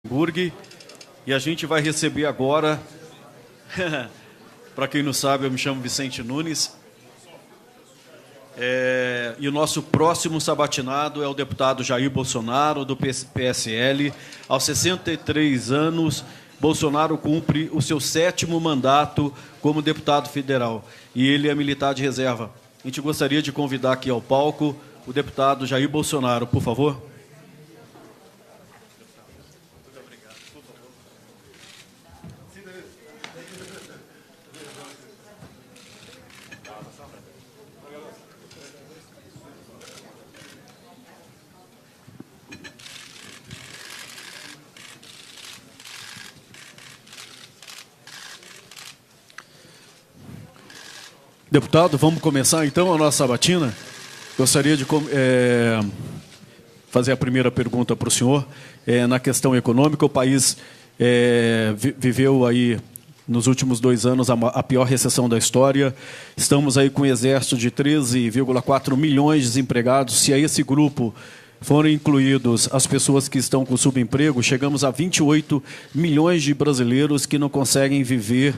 Burg, e a gente vai receber agora, para quem não sabe, eu me chamo Vicente Nunes, e o nosso próximo sabatinado é o deputado Jair Bolsonaro, do PSL. Aos 63 anos, Bolsonaro cumpre o seu 7º mandato como deputado federal, e ele é militar de reserva. A gente gostaria de convidar aqui ao palco o deputado Jair Bolsonaro, por favor. Deputado, vamos começar então a nossa sabatina. Gostaria de fazer a primeira pergunta para o senhor. Na questão econômica, o país viveu aí nos últimos 2 anos a pior recessão da história. Estamos aí com um exército de 13,4 milhões de desempregados. Se a esse grupo forem incluídos as pessoas que estão com subemprego, chegamos a 28 milhões de brasileiros que não conseguem viver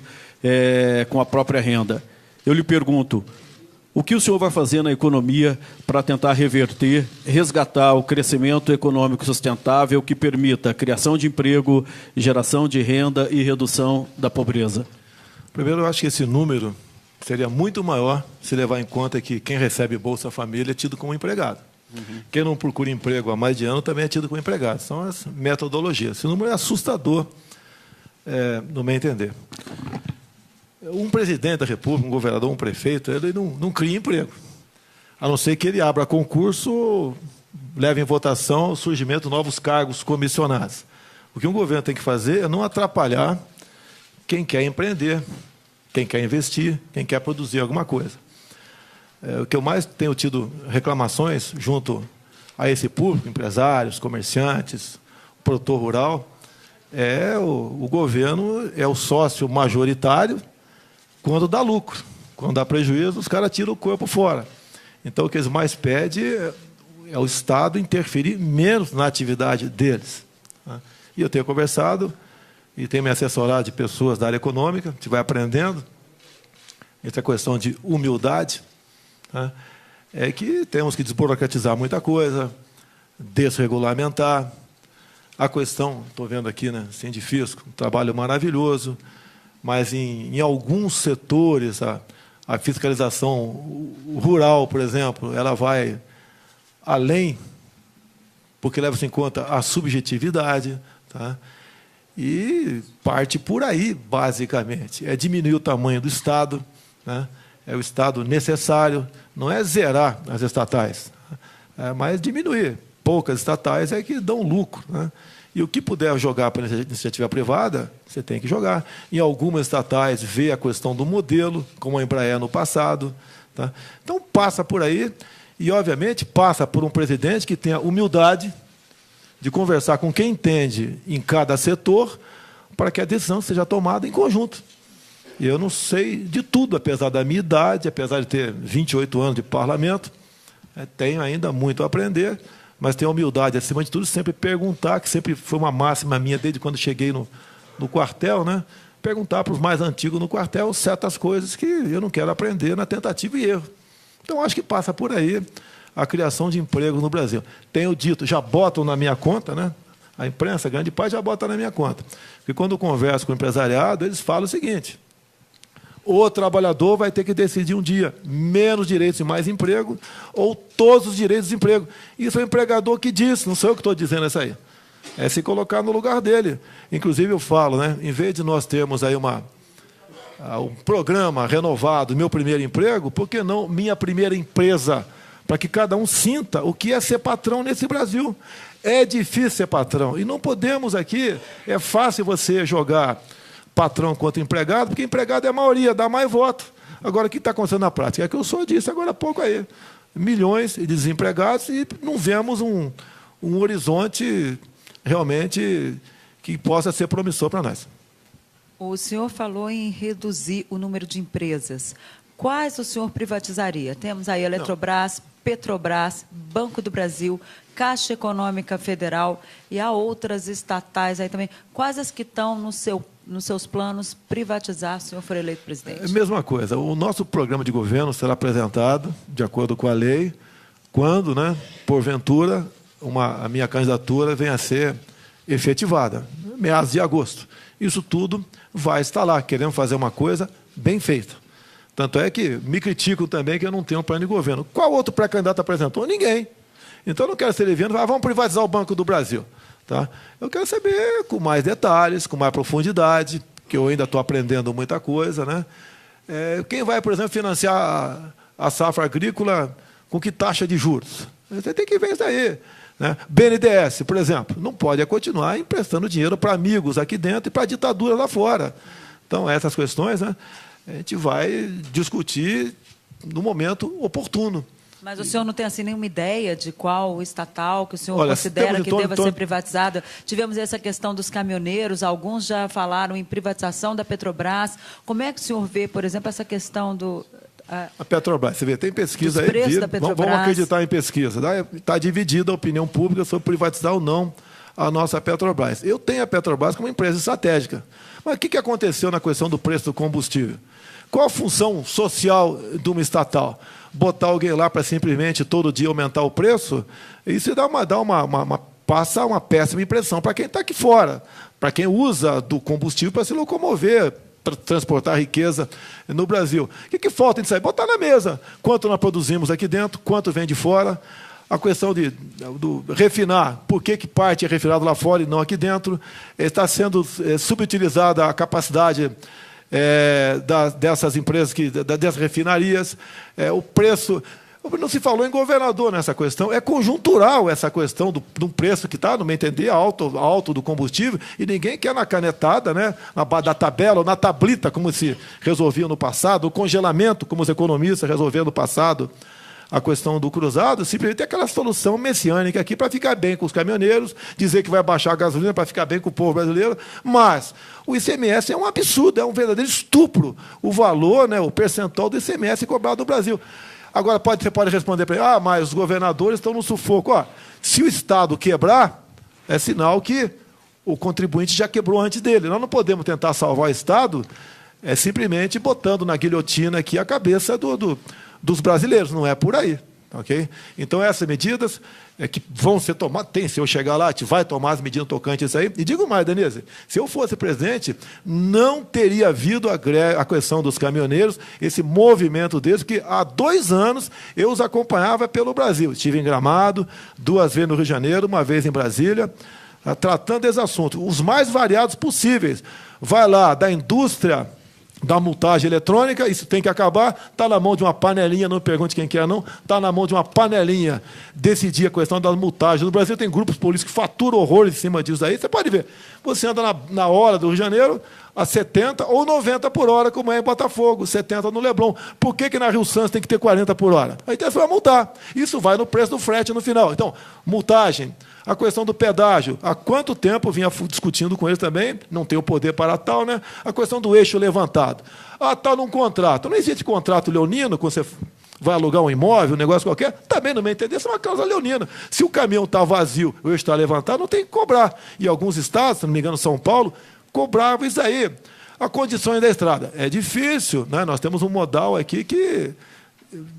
com a própria renda. Eu lhe pergunto, o que o senhor vai fazer na economia para tentar reverter, resgatar o crescimento econômico sustentável que permita a criação de emprego, geração de renda e redução da pobreza? Primeiro, eu acho que esse número seria muito maior se levar em conta que quem recebe Bolsa Família é tido como empregado. Quem não procura emprego há mais de ano também é tido como empregado. São as metodologias. Esse número é assustador, no meu entender. Um presidente da República, um governador, um prefeito, ele não cria emprego. A não ser que ele abra concurso, leve em votação o surgimento de novos cargos comissionados. O que um governo tem que fazer é não atrapalhar quem quer empreender, quem quer investir, quem quer produzir alguma coisa. O que eu mais tenho tido reclamações junto a esse público, empresários, comerciantes, produtor rural, o governo é o sócio majoritário quando dá lucro. Quando dá prejuízo, os caras tiram o corpo fora. Então, o que eles mais pedem é o Estado interferir menos na atividade deles. E eu tenho conversado e tenho me assessorado de pessoas da área econômica, a gente vai aprendendo. Essa questão de humildade, é que temos que desburocratizar muita coisa, desregulamentar. A questão, estou vendo aqui, né, Sindifisco, um trabalho maravilhoso, mas em alguns setores, a fiscalização rural, por exemplo, ela vai além, porque leva-se em conta a subjetividade, e parte por aí, basicamente. É diminuir o tamanho do Estado, é o Estado necessário, não é zerar as estatais, mas diminuir. Poucas estatais é que dão lucro, E o que puder jogar para a iniciativa privada, você tem que jogar. Em algumas estatais, vê a questão do modelo, como a Embraer no passado. Então, passa por aí e, obviamente, passa por um presidente que tenha humildade de conversar com quem entende em cada setor para que a decisão seja tomada em conjunto. E eu não sei de tudo, apesar da minha idade, apesar de ter 28 anos de parlamento, tenho ainda muito a aprender, mas tenho a humildade, acima de tudo, sempre perguntar, que sempre foi uma máxima minha desde quando cheguei no quartel, perguntar para os mais antigos no quartel certas coisas que eu não quero aprender na tentativa e erro. Então, acho que passa por aí a criação de empregos no Brasil. Tenho dito, já botam na minha conta, a imprensa, a grande parte, já bota na minha conta. Porque quando eu converso com o empresariado, eles falam o seguinte: o trabalhador vai ter que decidir um dia, menos direitos e mais emprego, ou todos os direitos de emprego. Isso é o empregador que diz, não sou eu que estou dizendo isso aí. É se colocar no lugar dele. Inclusive, eu falo, em vez de nós termos aí um programa renovado, Meu Primeiro Emprego, por que não Minha Primeira Empresa? Para que cada um sinta o que é ser patrão nesse Brasil. É difícil ser patrão. E não podemos aqui, é fácil você jogar patrão contra empregado, porque empregado é a maioria, dá mais voto. Agora, o que está acontecendo na prática? É que eu só disse agora há pouco aí. Milhões de desempregados e não vemos um horizonte realmente que possa ser promissor para nós. O senhor falou em reduzir o número de empresas. Quais o senhor privatizaria? Temos aí Eletrobras, Petrobras, Banco do Brasil, Caixa Econômica Federal e há outras estatais aí também. Quais as que estão nos seus planos privatizar, se o senhor for eleito presidente? É a mesma coisa. O nosso programa de governo será apresentado, de acordo com a lei, quando, né, porventura, a minha candidatura venha a ser efetivada, meados de agosto. Isso tudo vai estar lá. Queremos fazer uma coisa bem feita. Tanto é que me criticam também que eu não tenho um plano de governo. Qual outro pré-candidato apresentou? Ninguém. Então, eu não quero ser ele vendo, vamos privatizar o Banco do Brasil. Tá? Eu quero saber com mais detalhes, com mais profundidade, que eu ainda estou aprendendo muita coisa. Né? Quem vai, por exemplo, financiar a safra agrícola com que taxa de juros? Você tem que ver isso aí. Né? BNDES, por exemplo, não pode continuar emprestando dinheiro para amigos aqui dentro e para a ditadura lá fora. Então, essas questões, né, a gente vai discutir no momento oportuno. Mas o senhor não tem assim nenhuma ideia de qual estatal que o senhor considera que deva ser privatizada? Tivemos essa questão dos caminhoneiros, alguns já falaram em privatização da Petrobras. Como é que o senhor vê, por exemplo, essa questão do... A Petrobras, você vê, tem pesquisa aí. Vamos acreditar em pesquisa. Está dividida a opinião pública sobre privatizar ou não a nossa Petrobras. Eu tenho a Petrobras como empresa estratégica. Mas o que aconteceu na questão do preço do combustível? Qual a função social de uma estatal? Botar alguém lá para simplesmente todo dia aumentar o preço? Isso passa uma péssima impressão para quem está aqui fora, para quem usa do combustível para se locomover, para transportar riqueza no Brasil. O que falta nisso aí? Botar na mesa. Quanto nós produzimos aqui dentro, quanto vem de fora. A questão do refinar, por que parte é refinado lá fora e não aqui dentro. Está sendo subutilizada a capacidade dessas empresas, dessas refinarias. O preço... Não se falou em governador nessa questão. É conjuntural essa questão do preço que está, no meu entender, alto do combustível, e ninguém quer na canetada, né, da tabela, ou na tablita, como se resolvia no passado, o congelamento, como os economistas resolveram no passado, a questão do cruzado, simplesmente tem aquela solução messiânica aqui para ficar bem com os caminhoneiros, dizer que vai baixar a gasolina para ficar bem com o povo brasileiro, mas o ICMS é um absurdo, é um verdadeiro estupro o valor, né, o percentual do ICMS cobrado no Brasil. Agora, você pode responder para ele, mas os governadores estão no sufoco. Se o Estado quebrar, é sinal que o contribuinte já quebrou antes dele. Nós não podemos tentar salvar o Estado simplesmente botando na guilhotina aqui a cabeça dos brasileiros. Não é por aí. Okay? Então, essas medidas que vão ser tomadas, se eu chegar lá, a gente vai tomar as medidas tocantes isso aí. E digo mais, Denise, se eu fosse presidente, não teria havido a questão dos caminhoneiros, esse movimento deles, porque há 2 anos eu os acompanhava pelo Brasil. Estive em Gramado, 2 vezes no Rio de Janeiro, 1 vez em Brasília, tratando desse assunto, os mais variados possíveis. Vai lá da indústria da multagem eletrônica, isso tem que acabar, está na mão de uma panelinha, não me pergunte quem que é, não, está na mão de uma panelinha decidir a questão das multagens. No Brasil tem grupos políticos que faturam horrores em cima disso aí, você pode ver. Você anda na hora do Rio de Janeiro a 70 ou 90 por hora, como é em Botafogo, 70 no Leblon. Por que na Rio Santos tem que ter 40 por hora? Aí você vai multar. Isso vai no preço do frete no final. Então, multagem, a questão do pedágio, há quanto tempo vinha discutindo com eles também, não tem o poder para tal, né? A questão do eixo levantado. Está num contrato. Não existe contrato leonino, quando você vai alugar um imóvel, um negócio qualquer, também não me entender, isso é uma causa leonina. Se o caminhão está vazio, o eixo está levantado, não tem que cobrar. E alguns estados, se não me engano, São Paulo, cobravam isso aí. As condições da estrada. É difícil, né? Nós temos um modal aqui que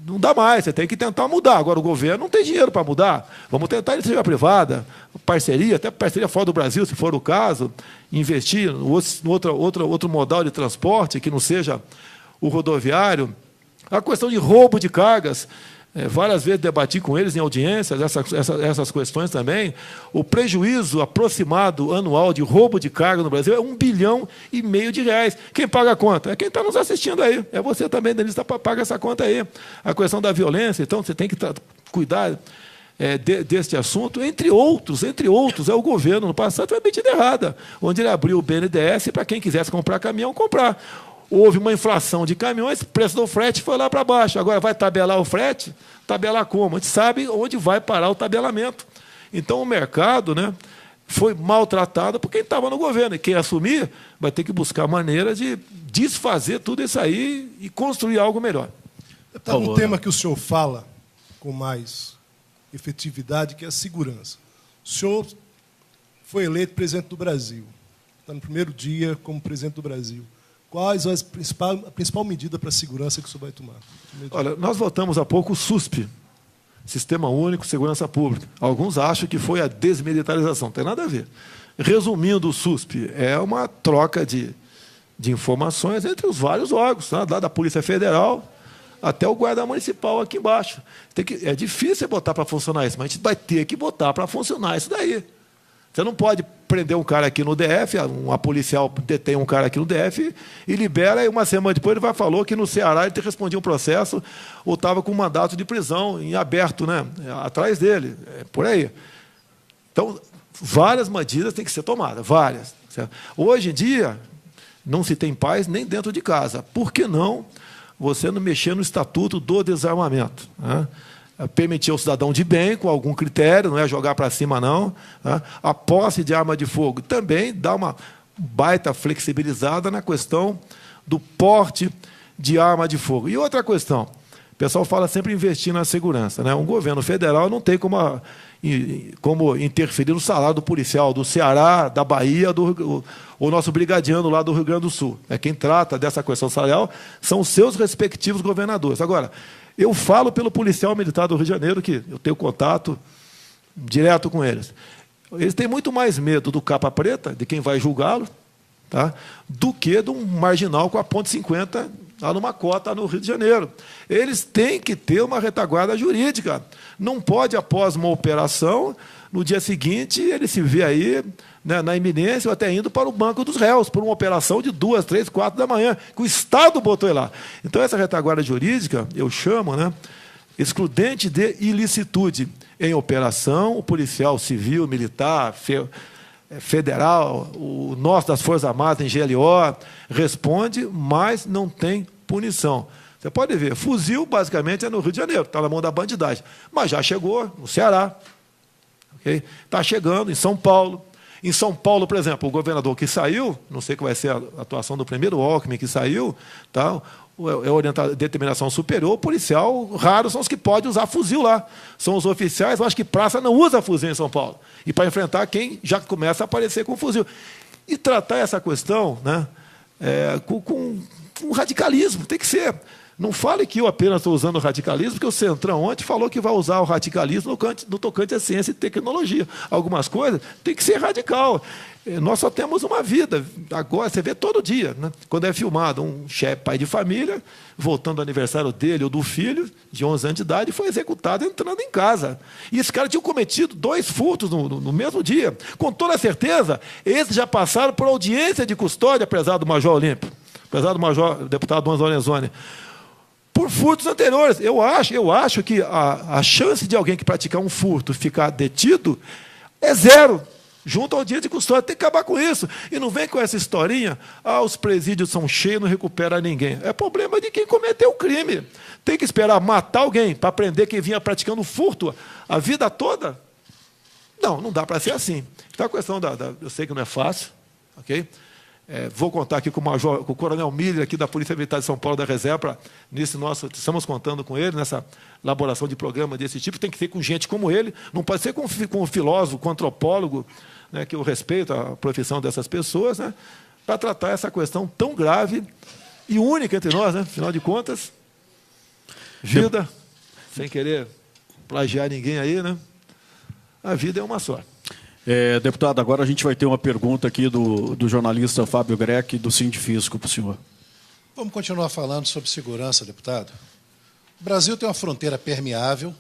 não dá mais, você tem que tentar mudar. Agora, o governo não tem dinheiro para mudar. Vamos tentar iniciativa privada, parceria, até parceria fora do Brasil, se for o caso, investir no outro modal de transporte, que não seja o rodoviário. A questão de roubo de cargas, várias vezes debati com eles em audiências, essas questões também. O prejuízo aproximado anual de roubo de carga no Brasil é R$1,5 bilhão de reais. Quem paga a conta? É quem está nos assistindo aí. É você também, Denise, paga essa conta aí. A questão da violência, então, você tem que cuidar deste assunto, entre outros, é o governo, no passado, foi a medida errada, onde ele abriu o BNDES para quem quisesse comprar caminhão, comprar. Houve uma inflação de caminhões, o preço do frete foi lá para baixo. Agora vai tabelar o frete? Tabelar como? A gente sabe onde vai parar o tabelamento. Então, o mercado, né, foi maltratado por quem estava no governo. E quem assumir vai ter que buscar maneira de desfazer tudo isso aí e construir algo melhor. Um tema que o senhor fala com mais efetividade, que é a segurança. O senhor foi eleito presidente do Brasil, está no primeiro dia como presidente do Brasil. Quais a principal medida para a segurança que o senhor vai tomar? Olha, nós votamos há pouco o SUSP, Sistema Único de Segurança Pública. Alguns acham que foi a desmilitarização, não tem nada a ver. Resumindo, o SUSP é uma troca de informações entre os vários órgãos, né? Da Polícia Federal até o guarda municipal aqui embaixo. É difícil botar para funcionar isso, mas a gente vai ter que botar para funcionar isso daí. Você não pode prender um cara aqui no DF, uma policial detém um cara aqui no DF e libera, e uma semana depois ele falou que no Ceará ele respondia um processo ou estava com um mandato de prisão em aberto, né, atrás dele. É por aí. Então, várias medidas têm que ser tomadas, várias. Certo? Hoje em dia, não se tem paz nem dentro de casa. Por que não você não mexer no Estatuto do Desarmamento? Né? Permitir ao cidadão de bem, com algum critério, não é jogar para cima, não. Né? A posse de arma de fogo também dá uma baita flexibilizada na questão do porte de arma de fogo. E outra questão, o pessoal fala sempre em investir na segurança. Né? Um governo federal não tem como interferir no salário do policial do Ceará, da Bahia, o nosso brigadiano lá do Rio Grande do Sul. Quem trata dessa questão salarial são os seus respectivos governadores. Agora, eu falo pelo policial militar do Rio de Janeiro, que eu tenho contato direto com eles. Eles têm muito mais medo do capa preta, de quem vai julgá-lo, tá? Do que de um marginal com a ponte 50 lá numa cota no Rio de Janeiro. Eles têm que ter uma retaguarda jurídica. Não pode, após uma operação, no dia seguinte, ele se vê aí, né, na iminência, ou até indo para o banco dos réus, por uma operação de 2, 3, 4 da manhã, que o Estado botou ele lá. Então, essa retaguarda jurídica, eu chamo, né, excludente de ilicitude. Em operação, o policial civil, militar, federal, o nosso das Forças Armadas, em GLO, responde, mas não tem punição. Você pode ver, fuzil, basicamente, é no Rio de Janeiro, está na mão da bandidagem. Mas já chegou no Ceará. Está chegando em São Paulo. Em São Paulo, por exemplo, o governador que saiu, não sei qual vai ser a atuação do primeiro Alckmin que saiu, tá? É determinação superior, o policial, raros são os que podem usar fuzil lá. São os oficiais, eu acho que praça não usa fuzil em São Paulo. E para enfrentar quem já começa a aparecer com fuzil. E tratar essa questão, né, com radicalismo, tem que ser. Não fale que eu apenas estou usando o radicalismo, porque o Centrão ontem falou que vai usar o radicalismo no tocante à ciência e tecnologia. Algumas coisas tem que ser radical. Nós só temos uma vida. Agora, você vê todo dia, né? Quando é filmado um chefe, pai de família, voltando ao aniversário dele ou do filho, de 11 anos de idade, foi executado entrando em casa. E esse cara tinha cometido 2 furtos no mesmo dia. Com toda certeza, esses já passaram por audiência de custódia, apesar do Major Olímpio, apesar do Major deputado Donzo Lorenzoni, por furtos anteriores. Eu acho que a chance de alguém que praticar um furto ficar detido é 0. Junto ao dia de custódia, tem que acabar com isso. E não vem com essa historinha, os presídios são cheios, não recupera ninguém. É problema de quem cometeu o crime. Tem que esperar matar alguém para prender quem vinha praticando furto a vida toda? Não dá para ser assim. Então, a questão eu sei que não é fácil, ok? Vou contar aqui com o coronel Miller, aqui da Polícia Militar de São Paulo, da Reserva, estamos contando com ele nessa elaboração de programa desse tipo. Tem que ser com gente como ele, não pode ser com um filósofo, com um antropólogo, né, que eu respeito a profissão dessas pessoas, né, para tratar essa questão tão grave e única entre nós, né, afinal de contas, vida, sem querer plagiar ninguém aí, né, a vida é uma só. Deputado, agora a gente vai ter uma pergunta aqui do jornalista Fábio Greck, do Sindifisco, para o senhor. Vamos continuar falando sobre segurança, deputado. O Brasil tem uma fronteira permeável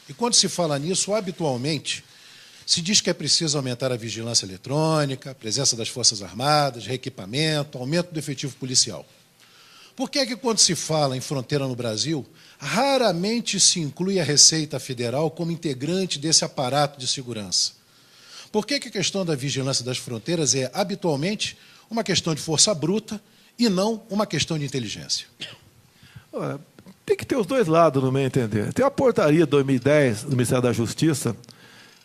e, quando se fala nisso, habitualmente, se diz que é preciso aumentar a vigilância eletrônica, a presença das Forças Armadas, reequipamento, aumento do efetivo policial. Por que é que, quando se fala em fronteira no Brasil, raramente se inclui a Receita Federal como integrante desse aparato de segurança? Por que a questão da vigilância das fronteiras é, habitualmente, uma questão de força bruta e não uma questão de inteligência? Tem que ter os dois lados, no meu entender. Tem a portaria de 2010 do Ministério da Justiça,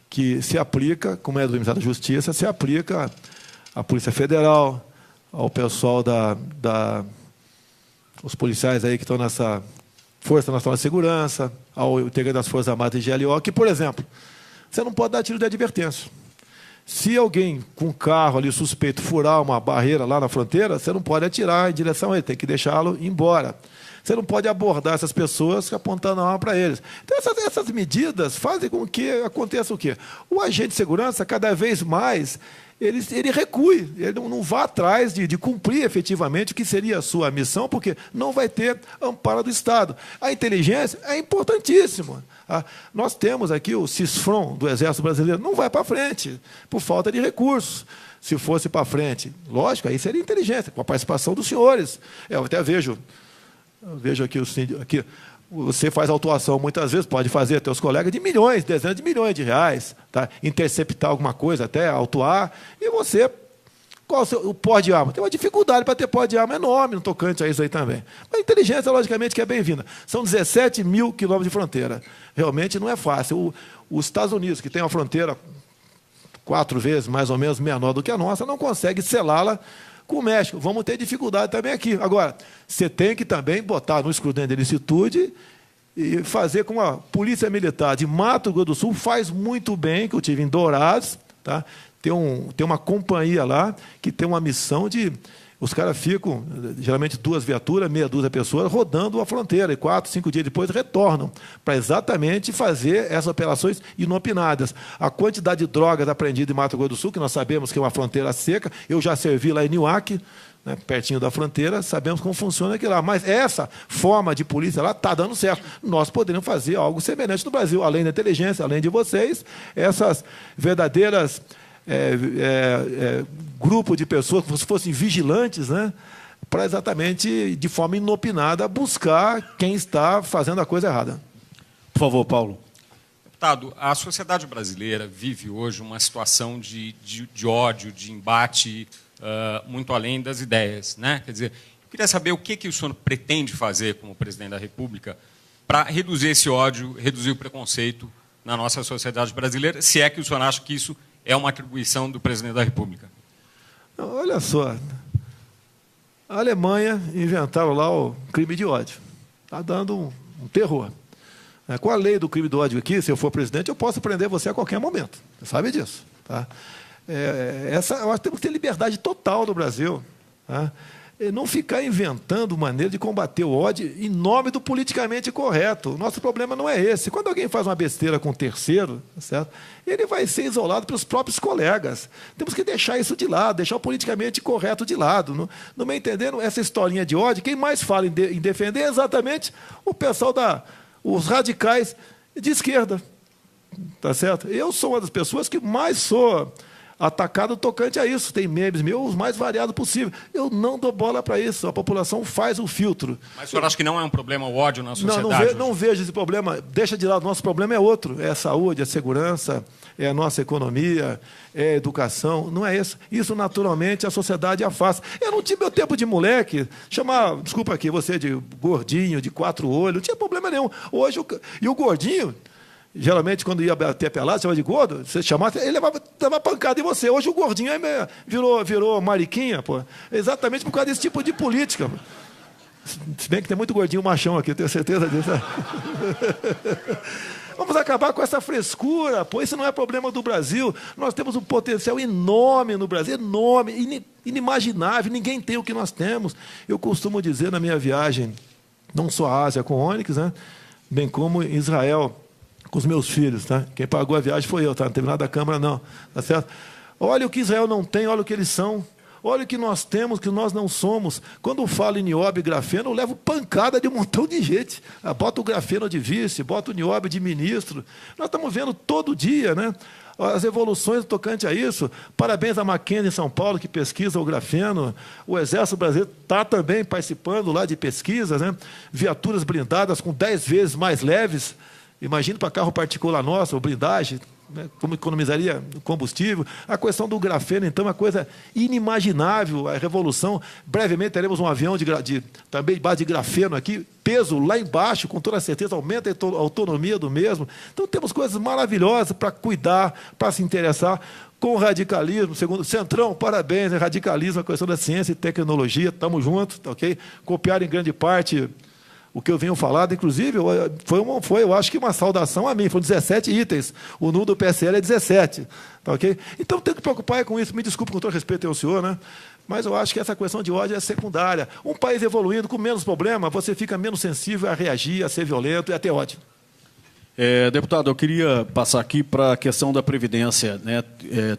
que se aplica, como é do Ministério da Justiça, se aplica à Polícia Federal, ao pessoal os policiais aí que estão Força Nacional de Segurança, ao integrante das Forças Armadas de GLO, que, por exemplo, você não pode dar tiro de advertência. Se alguém com um carro ali suspeito furar uma barreira lá na fronteira, você não pode atirar em direção a ele, tem que deixá-lo embora. Você não pode abordar essas pessoas apontando a arma para eles. Então, essas medidas fazem com que aconteça o quê? O agente de segurança, cada vez mais, ele recue, ele não vá atrás de cumprir efetivamente o que seria a sua missão, porque não vai ter amparo do Estado. A inteligência é importantíssima. Nós temos aqui o CISFRON do Exército Brasileiro, não vai para frente, por falta de recursos. Se fosse para frente, lógico, aí seria inteligência, com a participação dos senhores. Eu até vejo aqui, você faz autuação muitas vezes, pode fazer teus colegas de milhões, dezenas de milhões de reais, tá? Interceptar alguma coisa, até autuar, e você, qual o porte de arma? Tem uma dificuldade para ter porte de arma enorme no tocante a isso aí também. Mas a inteligência, logicamente, que é bem-vinda. São 17 mil quilômetros de fronteira. Realmente não é fácil. Os Estados Unidos, que tem uma fronteira 4 vezes mais ou menos menor do que a nossa, não consegue selá-la com o México. Vamos ter dificuldade também aqui. Agora, você tem que também botar no escrutínio de licitude e fazer como a Polícia Militar de Mato Grosso do Sul faz muito bem, que eu tive em Dourados, tá? Tem uma companhia lá que tem uma missão de... Os caras ficam, geralmente 2 viaturas, meia dúzia de pessoas, rodando a fronteira, e 4, 5 dias depois retornam, para exatamente fazer essas operações inopinadas. A quantidade de drogas apreendidas em Mato Grosso do Sul, que nós sabemos que é uma fronteira seca, eu já servi lá em Niuaque, né, pertinho da fronteira, sabemos como funciona aquilo lá. Mas essa forma de polícia lá está dando certo. Nós poderíamos fazer algo semelhante no Brasil, além da inteligência, além de vocês, essas verdadeiras... grupo de pessoas que fossem vigilantes, né, para exatamente, de forma inopinada, buscar quem está fazendo a coisa errada. Por favor, Paulo. Deputado, a sociedade brasileira vive hoje uma situação de ódio, de embate, muito além das ideias, né? Quer dizer, eu queria saber o que o senhor pretende fazer como presidente da República para reduzir esse ódio, reduzir o preconceito na nossa sociedade brasileira, se é que o senhor acha que isso é uma atribuição do presidente da República. Olha só, a Alemanha inventaram lá o crime de ódio. Está dando um terror. Com a lei do crime de ódio aqui, se eu for presidente, eu posso prender você a qualquer momento. Você sabe disso. Tá? Eu acho que temos que ter liberdade total no Brasil. Tá? E não ficar inventando maneira de combater o ódio em nome do politicamente correto. O nosso problema não é esse. Quando alguém faz uma besteira com um terceiro, certo? Ele vai ser isolado pelos próprios colegas. Temos que deixar isso de lado, deixar o politicamente correto de lado. Não me entendendo essa historinha de ódio, quem mais fala em defender é exatamente o pessoal os radicais de esquerda. Tá certo? Eu sou uma das pessoas que mais sou atacado tocante a isso. Tem memes meus os mais variados possível. Eu não dou bola para isso. A população faz o filtro. Mas o senhor acha que não é um problema o ódio na sociedade? Não vejo esse problema. Deixa de lado. Nosso problema é outro. É a saúde, a segurança, é a nossa economia, é a educação. Não é isso. Isso, naturalmente, a sociedade afasta. Eu não tive meu tempo de moleque. Desculpa aqui, você de gordinho, de 4 olhos. Não tinha problema nenhum. Hoje, e o gordinho... Geralmente, quando ia bater pelado, chamava de gordo, você chamava, ele levava pancada em você. Hoje o gordinho virou mariquinha, pô. Exatamente por causa desse tipo de política. Se bem que tem muito gordinho machão aqui, eu tenho certeza disso. Vamos acabar com essa frescura, pô. Isso não é problema do Brasil. Nós temos um potencial enorme no Brasil, enorme, inimaginável. Ninguém tem o que nós temos. Eu costumo dizer na minha viagem, não só à Ásia com Onyx, né, bem como em Israel, com os meus filhos, tá? Quem pagou a viagem foi eu, tá? Não teve nada da Câmara, não. Tá certo? Olha o que Israel não tem, olha o que eles são. Olha o que nós temos, que nós não somos. Quando eu falo em nióbio e grafeno, eu levo pancada de um montão de gente. Bota o grafeno de vice, bota o nióbio de ministro. Nós estamos vendo todo dia, né, as evoluções tocante a isso. Parabéns à Mackenzie em São Paulo, que pesquisa o grafeno. O Exército Brasileiro está também participando lá de pesquisas, né? Viaturas blindadas com 10 vezes mais leves. Imagina para carro particular nosso, blindagem, né, como economizaria combustível. A questão do grafeno, então, é uma coisa inimaginável, a revolução. Brevemente teremos um avião também de base de grafeno aqui, peso lá embaixo, com toda certeza, aumenta a autonomia do mesmo. Então, temos coisas maravilhosas para cuidar, para se interessar. Com o radicalismo, segundo Centrão, parabéns, radicalismo, a questão da ciência e tecnologia, estamos juntos, tá, ok? Copiaram em grande parte o que eu venho falando, inclusive, foi, eu acho que uma saudação a mim, foram 17 itens, o número do PSL é 17, tá ok? Então, tem que preocupar com isso, me desculpe com todo respeito ao senhor, né? Mas eu acho que essa questão de ódio é secundária. Um país evoluindo com menos problema, você fica menos sensível a reagir, a ser violento e a ter ódio. Deputado, eu queria passar aqui para a questão da Previdência, né?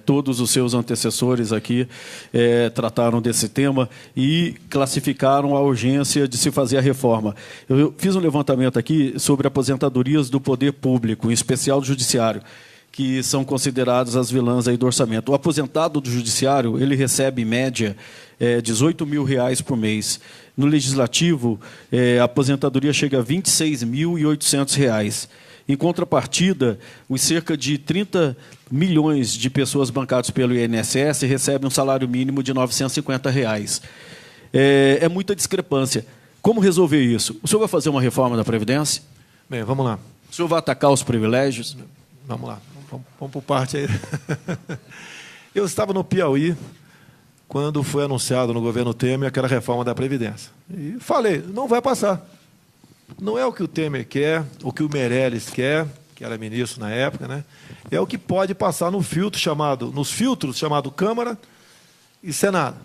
Todos os seus antecessores aqui trataram desse tema e classificaram a urgência de se fazer a reforma. Eu fiz um levantamento aqui sobre aposentadorias do poder público, em especial do judiciário, que são consideradas as vilãs aí do orçamento. O aposentado do judiciário, ele recebe, em média, R$18 mil por mês. No legislativo, a aposentadoria chega a R$26.800. Em contrapartida, os cerca de 30 milhões de pessoas bancadas pelo INSS recebem um salário mínimo de R$950. É muita discrepância. Como resolver isso? O senhor vai fazer uma reforma da Previdência? Bem, vamos lá. O senhor vai atacar os privilégios? Vamos lá. Vamos por parte aí. Eu estava no Piauí quando foi anunciado no governo Temer aquela reforma da Previdência. E falei, não vai passar. Não é o que o Temer quer, o que o Meirelles quer, que era ministro na época, né? É o que pode passar nos filtros chamado Câmara e Senado.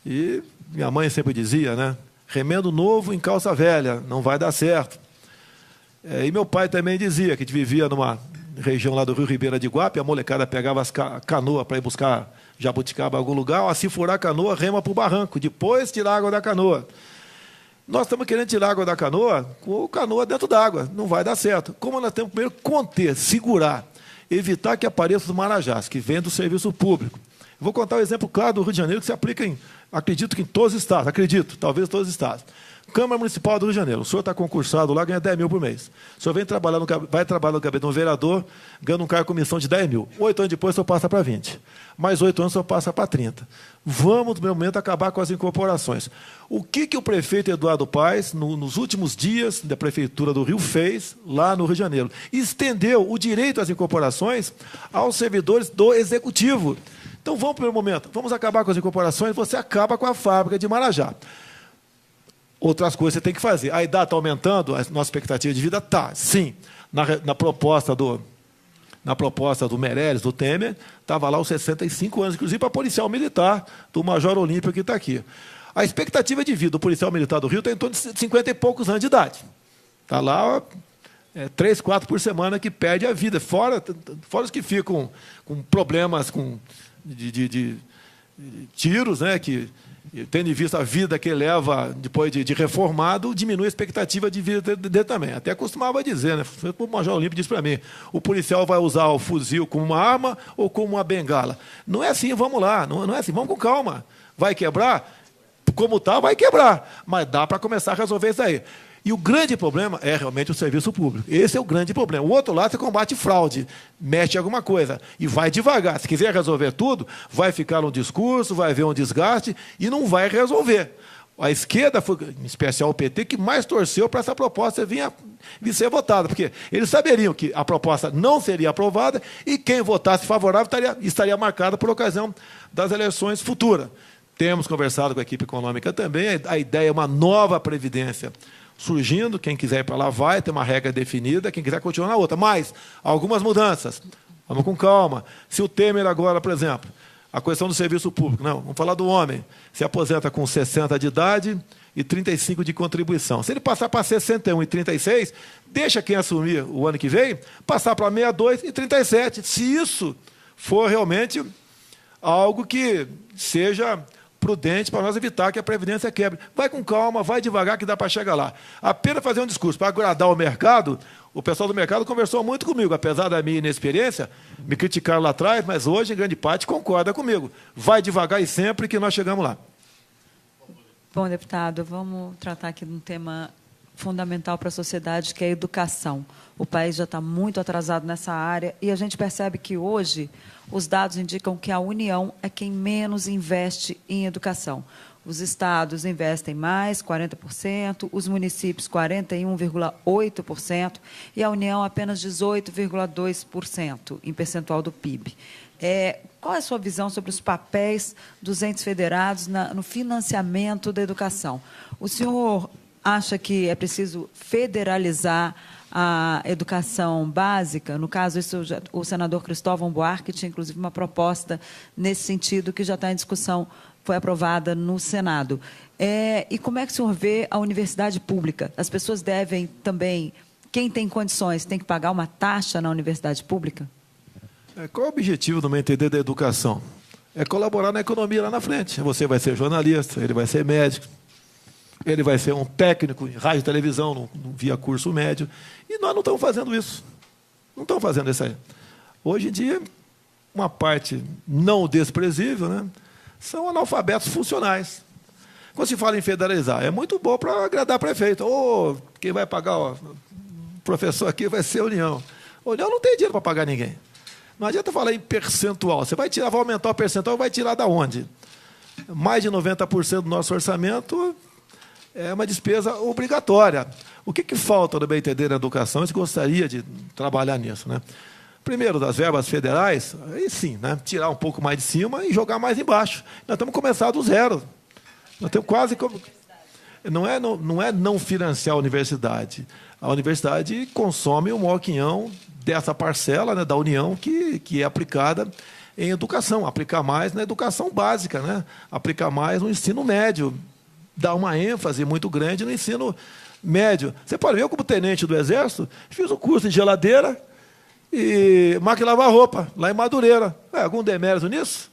E minha mãe sempre dizia, né? Remendo novo em calça velha, não vai dar certo. E meu pai também dizia que a gente vivia numa região lá do Rio Ribeira de Iguape, a molecada pegava as canoas para ir buscar jabuticaba em algum lugar, se furar a canoa, rema para o barranco, depois tirar a água da canoa. Nós estamos querendo tirar a água da canoa com a canoa dentro d'água. Não vai dar certo. Como nós temos que primeiro conter, segurar, evitar que apareçam os marajás, que vêm do serviço público. Eu vou contar um exemplo claro do Rio de Janeiro, que se aplica acredito que em todos os estados, talvez todos os estados. Câmara Municipal do Rio de Janeiro. O senhor está concursado lá, ganha 10 mil por mês. O senhor vai trabalhar no gabinete de um vereador, ganha um cargo de comissão de 10 mil. 8 anos depois, o senhor passa para 20. Mais 8 anos, o senhor passa para 30. Vamos, no momento, acabar com as incorporações. O que o prefeito Eduardo Paes, nos últimos dias da Prefeitura do Rio, fez lá no Rio de Janeiro? Estendeu o direito às incorporações aos servidores do Executivo. Então, vamos, primeiro momento, vamos acabar com as incorporações, você acaba com a fábrica de Marajá. Outras coisas você tem que fazer. A idade está aumentando, a nossa expectativa de vida está, sim. Na proposta do Meirelles, do Temer, estava lá os 65 anos, inclusive para policial militar, do Major Olímpio que está aqui. A expectativa de vida do policial militar do Rio está em torno de 50 e poucos anos de idade. Está lá 3, 4 por semana que perde a vida, fora os que ficam com problemas de tiros, né, que, tendo em vista a vida que ele leva depois de reformado, diminui a expectativa de vida dele também. Até costumava dizer, né? O Major Olímpio disse para mim, o policial vai usar o fuzil como uma arma ou como uma bengala. Não é assim, vamos lá, não é assim, vamos com calma. Vai quebrar? Como está, vai quebrar. Mas dá para começar a resolver isso aí. E o grande problema é realmente o serviço público. Esse é o grande problema. O outro lado, você combate fraude, mexe em alguma coisa e vai devagar. Se quiser resolver tudo, vai ficar no discurso, vai haver um desgaste e não vai resolver. A esquerda, foi, em especial o PT, que mais torceu para essa proposta vir ser votada, porque eles saberiam que a proposta não seria aprovada e quem votasse favorável estaria marcado por ocasião das eleições futuras. Temos conversado com a equipe econômica também, a ideia é uma nova previdência surgindo, quem quiser ir para lá vai, ter uma regra definida, quem quiser continuar na outra. Mas, algumas mudanças, vamos com calma. Se o Temer agora, por exemplo, a questão do serviço público, não, vamos falar do homem, se aposenta com 60 de idade e 35 de contribuição. Se ele passar para 61 e 36, deixa quem assumir o ano que vem, passar para 62 e 37. Se isso for realmente algo que seja prudente para nós evitar que a Previdência quebre. Vai com calma, vai devagar que dá para chegar lá. Apenas fazer um discurso para agradar o mercado, o pessoal do mercado conversou muito comigo, apesar da minha inexperiência, me criticaram lá atrás, mas hoje, em grande parte, concorda comigo. Vai devagar e sempre que nós chegamos lá. Bom, deputado, vamos tratar aqui de um tema fundamental para a sociedade, que é a educação. O país já está muito atrasado nessa área e a gente percebe que hoje os dados indicam que a União é quem menos investe em educação. Os estados investem mais, 40%, os municípios 41,8% e a União apenas 18,2% em percentual do PIB. Qual é a sua visão sobre os papéis dos entes federados no financiamento da educação? O senhor acha que é preciso federalizar a educação básica? No caso, o senador Cristóvão Buarque tinha, inclusive, uma proposta nesse sentido que já está em discussão, foi aprovada no Senado. E como é que o senhor vê a universidade pública? As pessoas devem também, quem tem condições, tem que pagar uma taxa na universidade pública? Qual é o objetivo, no meu entender, da educação? É colaborar na economia lá na frente. Você vai ser jornalista, ele vai ser médico, ele vai ser um técnico em rádio e televisão, via curso médio. E nós não estamos fazendo isso. Não estamos fazendo isso aí. Hoje em dia, uma parte não desprezível, né, são analfabetos funcionais. Quando se fala em federalizar, é muito bom para agradar prefeito. Quem vai pagar, o professor aqui vai ser a União. A União não tem dinheiro para pagar ninguém. Não adianta falar em percentual. Você vai aumentar o percentual, vai tirar da onde? Mais de 90% do nosso orçamento é uma despesa obrigatória. O que falta, no meu entender, na educação? Eu gostaria de trabalhar nisso, né? Primeiro, das verbas federais, aí sim, né? Tirar um pouco mais de cima e jogar mais embaixo. Nós temos que começar do zero. Nós temos quase como... Não é não financiar a universidade. A universidade consome o maior quinhão dessa parcela, né, da União que é aplicada em educação. Aplicar mais na educação básica, né? Aplicar mais no ensino médio. Dar uma ênfase muito grande no ensino médio. Você pode ver, eu, como tenente do Exército, fiz o curso de geladeira e máquina de lavar roupa, lá em Madureira. Algum demérito nisso?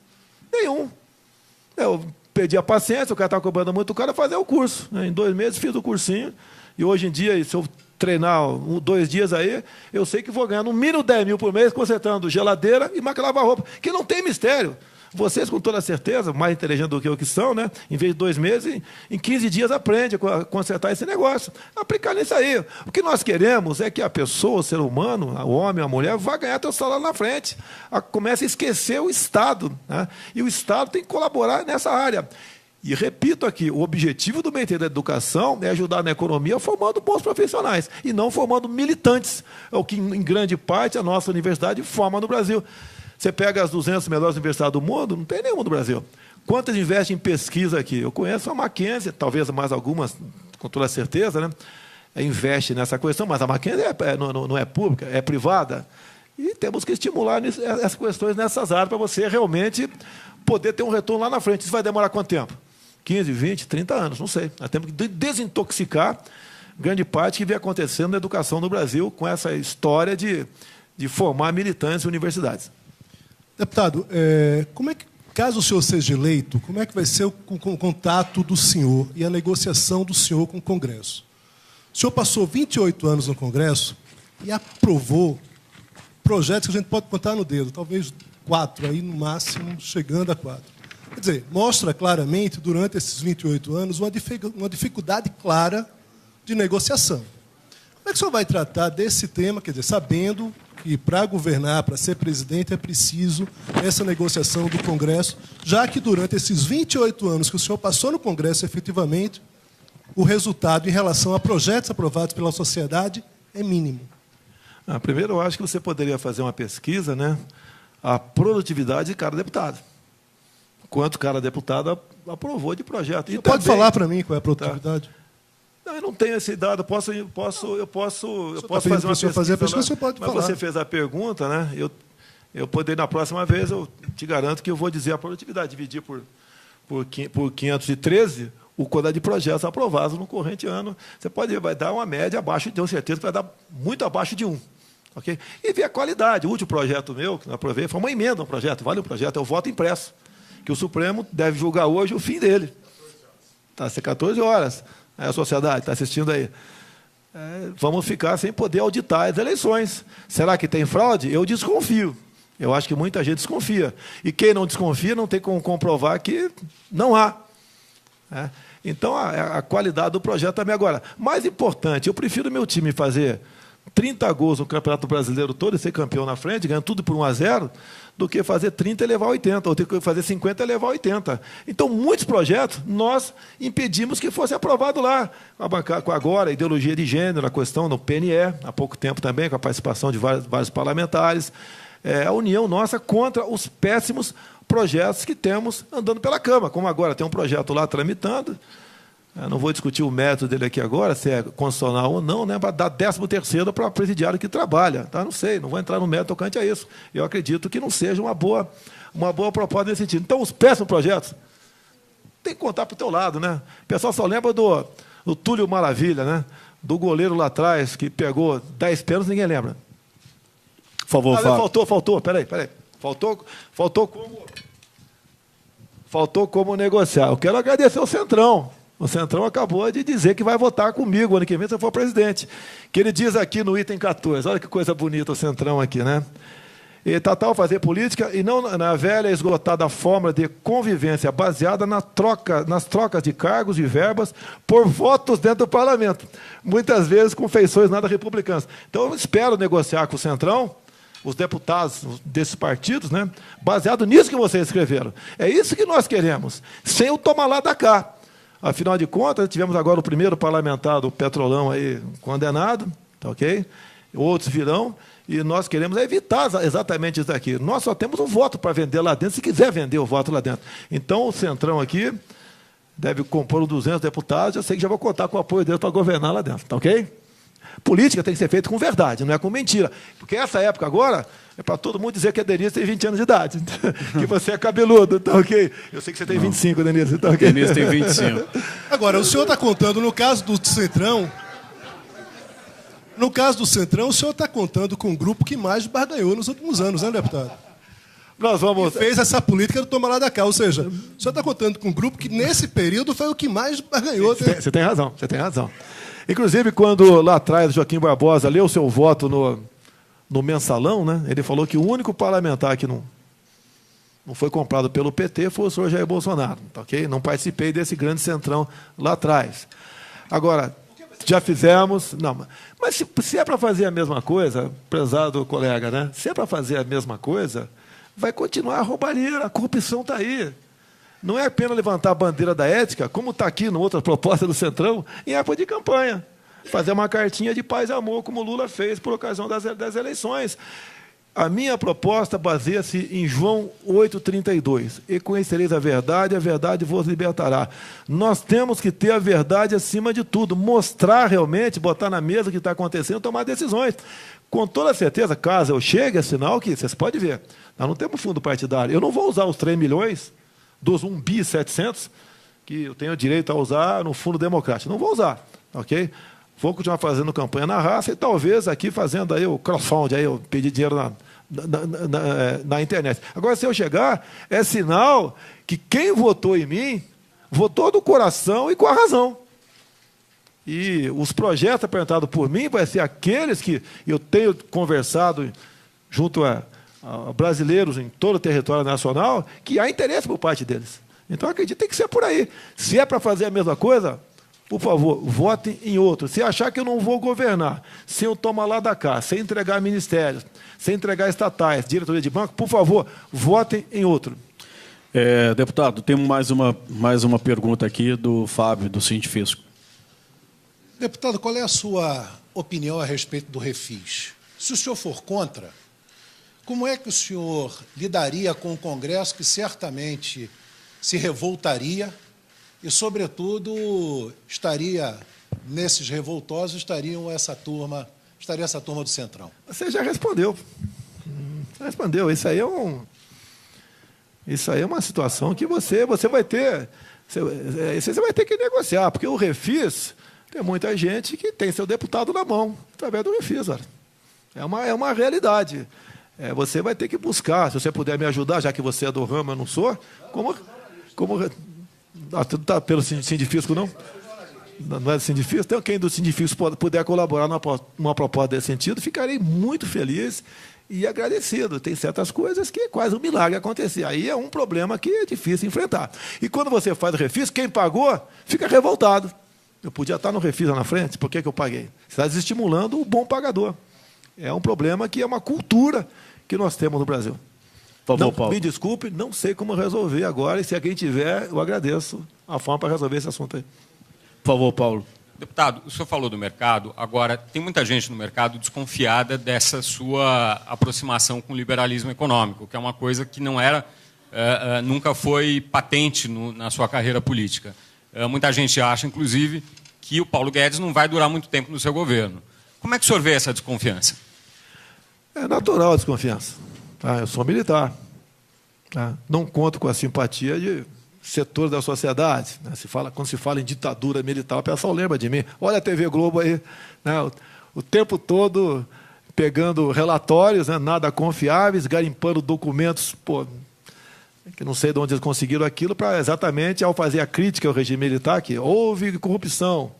Nenhum. Eu perdi a paciência, o cara estava cobrando muito caro, fazer o curso. Em 2 meses fiz o cursinho, e hoje em dia, se eu treinar 2 dias aí, eu sei que vou ganhar no mínimo 10 mil por mês consertando geladeira e máquina de lavar roupa, que não tem mistério. Vocês, com toda certeza, mais inteligentes do que eu que são, né? Em vez de 2 meses, em 15 dias aprende a consertar esse negócio. Aplicar nisso aí. O que nós queremos é que a pessoa, o ser humano, o homem, a mulher, vá ganhar seu salário na frente. Comece a esquecer o Estado, né? E o Estado tem que colaborar nessa área. E repito aqui, o objetivo do Ministério da Educação é ajudar na economia formando bons profissionais e não formando militantes. É o que, em grande parte, a nossa universidade forma no Brasil. Você pega as 200 melhores universidades do mundo, não tem nenhuma no Brasil. Quantas investem em pesquisa aqui? Eu conheço a Mackenzie, talvez mais algumas, com toda certeza, né? Investe nessa questão, mas a Mackenzie não é pública, é privada. E temos que estimular essas questões nessas áreas para você realmente poder ter um retorno lá na frente. Isso vai demorar quanto tempo? 15, 20, 30 anos, não sei. Nós temos que desintoxicar grande parte que vem acontecendo na educação no Brasil com essa história de formar militantes em universidades. Deputado, como é que, caso o senhor seja eleito, como é que vai ser o contato do senhor e a negociação do senhor com o Congresso? O senhor passou 28 anos no Congresso e aprovou projetos que a gente pode contar no dedo, talvez 4, aí no máximo, chegando a 4. Quer dizer, mostra claramente, durante esses 28 anos, uma dificuldade clara de negociação. Como é que o senhor vai tratar desse tema, quer dizer, sabendo que para governar, para ser presidente, é preciso essa negociação do Congresso, já que durante esses 28 anos que o senhor passou no Congresso, efetivamente, o resultado em relação a projetos aprovados pela sociedade é mínimo? Primeiro, eu acho que você poderia fazer uma pesquisa, né, a produtividade de cada deputado. Quanto cada deputado aprovou de projeto. Você pode falar para mim qual é a produtividade? Tá. Não, eu não tenho esse dado. Eu posso fazer uma pesquisa. Fazer a pesquisa, você pode falar. Mas você fez a pergunta, né? Eu poderia, na próxima vez, eu te garanto que eu vou dizer a produtividade. Dividir por 513 o quantidade de projetos aprovados no corrente ano. Você vai dar uma média abaixo, tenho certeza que vai dar muito abaixo de 1. Okay? E ver a qualidade. O último projeto meu, que eu aprovei, foi uma emenda ao projeto. Vale o projeto, é o voto impresso. Que o Supremo deve julgar hoje o fim dele. Está a ser 14 horas. A sociedade está assistindo aí. Vamos ficar sem poder auditar as eleições. Será que tem fraude? Eu desconfio. Eu acho que muita gente desconfia. E quem não desconfia não tem como comprovar que não há. Então, a qualidade do projeto também. Agora, mais importante, eu prefiro meu time fazer 30 gols no Campeonato Brasileiro todo e ser campeão na frente, ganhando tudo por 1-0, do que fazer 30 e levar 80, ou ter que fazer 50 e levar 80. Então, muitos projetos nós impedimos que fosse aprovado lá. Com agora a ideologia de gênero, a questão no PNE, há pouco tempo também, com a participação de vários parlamentares, a união nossa contra os péssimos projetos que temos andando pela Câmara. Como agora tem um projeto lá tramitando, Eu não vou discutir o método dele aqui agora, se é constitucional ou não, né, para dar 13º para presidiário que trabalha. Tá? Não sei, não vou entrar no método tocante a isso. Eu acredito que não seja uma boa proposta nesse sentido. Então, os péssimos projetos tem que contar para o teu lado. Né? O pessoal só lembra do Túlio Maravilha, né? Do goleiro lá atrás, que pegou 10 pênaltis, ninguém lembra. Por favor, faltou, peraí. Faltou como negociar. Eu quero agradecer ao Centrão. O Centrão acabou de dizer que vai votar comigo ano que vem se eu for presidente. Que ele diz aqui no item 14, olha que coisa bonita o Centrão aqui, né? E tal fazer política e não na velha e esgotada fórmula de convivência baseada nas trocas de cargos e verbas por votos dentro do parlamento, muitas vezes com feições nada republicanas. Então, eu espero negociar com o Centrão, os deputados desses partidos, né, baseado nisso que vocês escreveram. É isso que nós queremos, sem o tomar lá da cá. Afinal de contas, tivemos agora o primeiro parlamentar do Petrolão aí condenado, tá ok? Outros virão. E nós queremos evitar exatamente isso aqui. Nós só temos um voto para vender lá dentro, se quiser vender o voto lá dentro. Então, o Centrão aqui deve compor 200 deputados, eu sei que já vou contar com o apoio deles para governar lá dentro, tá ok? Política tem que ser feita com verdade, não é com mentira. Porque essa época agora é para todo mundo dizer que a Denise tem 20 anos de idade, que você é cabeludo, tá ok? Eu sei que você tem 25, Denise, tá ok? Denise tem 25. Agora, o senhor está contando, no caso do Centrão... No caso do Centrão, o senhor está contando com um grupo que mais barganhou nos últimos anos, né, deputado? Nós vamos... Que fez essa política do tomar lá da cá. Ou seja, o senhor está contando com um grupo que, nesse período, foi o que mais barganhou. Você tem razão. Inclusive, quando lá atrás o Joaquim Barbosa leu seu voto no mensalão, né, ele falou que o único parlamentar que não foi comprado pelo PT foi o senhor Jair Bolsonaro. Tá, okay? Não participei desse grande Centrão lá atrás. Agora... Já fizemos, não, mas se é para fazer a mesma coisa, prezado colega, né? Se é para fazer a mesma coisa, vai continuar a roubalheira, a corrupção está aí. Não é apenas levantar a bandeira da ética, como está aqui na outra proposta do Centrão, em época de campanha. Fazer uma cartinha de paz e amor, como o Lula fez por ocasião das eleições. A minha proposta baseia-se em João 8,32. E conhecereis a verdade vos libertará. Nós temos que ter a verdade acima de tudo, mostrar realmente, botar na mesa o que está acontecendo, tomar decisões. Com toda certeza, caso eu chegue, é sinal que, vocês podem ver, nós não temos fundo partidário. Eu não vou usar os 3 milhões dos 1.700.000 que eu tenho direito a usar no fundo democrático. Não vou usar, ok? Vou continuar fazendo campanha na raça e talvez aqui fazendo aí o crowdfunding, aí eu pedir dinheiro na internet. Agora, se eu chegar, é sinal que quem votou em mim, votou do coração e com a razão. E os projetos apresentados por mim vai ser aqueles que eu tenho conversado junto a brasileiros em todo o território nacional, que há interesse por parte deles. Então, acredito que tem que ser por aí. Se é para fazer a mesma coisa... Por favor, votem em outro. Se achar que eu não vou governar, sem eu tomar lá da cá, sem entregar ministérios, sem entregar estatais, diretoria de banco, por favor, votem em outro. Deputado, temos mais uma pergunta aqui do Fábio, do Sindifisco. Deputado, qual é a sua opinião a respeito do refis? Se o senhor for contra, como é que o senhor lidaria com o Congresso que certamente se revoltaria e, sobretudo, estaria nesses revoltosos, estaria essa turma do Centrão? Você já respondeu. Isso aí é uma situação que você vai ter. Você vai ter que negociar, porque o refis tem muita gente que tem seu deputado na mão, através do refis. Olha. É uma realidade. Você vai ter que buscar, se você puder me ajudar, já que você é do ramo, eu não sou, como tudo está pelo Sindifisco, não? Não é do Sindifisco? Então, quem do Sindifisco puder colaborar numa proposta desse sentido, ficarei muito feliz e agradecido. Tem certas coisas que é quase um milagre acontecer. Aí é um problema que é difícil enfrentar. E quando você faz o refis, quem pagou fica revoltado. Eu podia estar no refis lá na frente, por que eu paguei? Você está desestimulando o bom pagador. É um problema que é uma cultura que nós temos no Brasil. Por favor, Paulo. Me desculpe, não sei como resolver agora, e se alguém tiver, eu agradeço a forma para resolver esse assunto aí. Por favor, Paulo. Deputado, o senhor falou do mercado, agora tem muita gente no mercado desconfiada dessa sua aproximação com o liberalismo econômico, que é uma coisa que não era, nunca foi patente na sua carreira política. Muita gente acha, inclusive, que o Paulo Guedes não vai durar muito tempo no seu governo. Como é que o senhor vê essa desconfiança? É natural a desconfiança. Tá? Eu sou militar. Tá? Não conto com a simpatia de setores da sociedade. Né? Quando se fala em ditadura militar, o pessoal lembra de mim. Olha a TV Globo aí, né? O tempo todo pegando relatórios, né? Nada confiáveis, garimpando documentos, que não sei de onde eles conseguiram aquilo, para exatamente, ao fazer a crítica ao regime militar, que houve corrupção.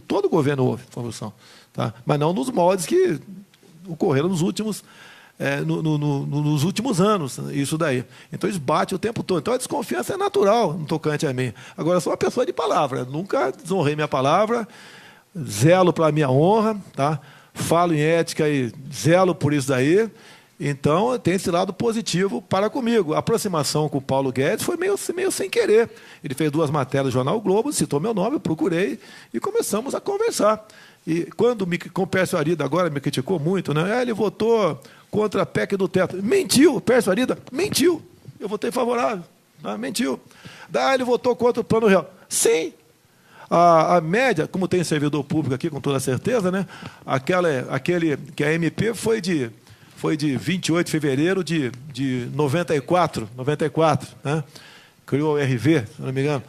Todo governo houve corrupção. Tá? Mas não nos moldes que ocorreram nos últimos anos, isso daí. Então, eles batem o tempo todo. Então, a desconfiança é natural no tocante a mim. Agora, eu sou uma pessoa de palavra. Nunca desonrei minha palavra, zelo para a minha honra, tá? Falo em ética e zelo por isso daí. Então, tem esse lado positivo para comigo. A aproximação com o Paulo Guedes foi meio sem querer. Ele fez 2 matérias no Jornal o Globo, citou meu nome, eu procurei e começamos a conversar. E quando com o Pércio Arida agora me criticou muito, né? Ele votou contra a PEC do teto. Mentiu, o Pércio Arida mentiu. Eu votei favorável. Né? Mentiu. Daí ele votou contra o Plano Real. Sim. A média, como tem servidor público aqui, com toda certeza, né? Aquele que a MP foi de 28 de fevereiro de 94, né? Criou o RV, se não me engano.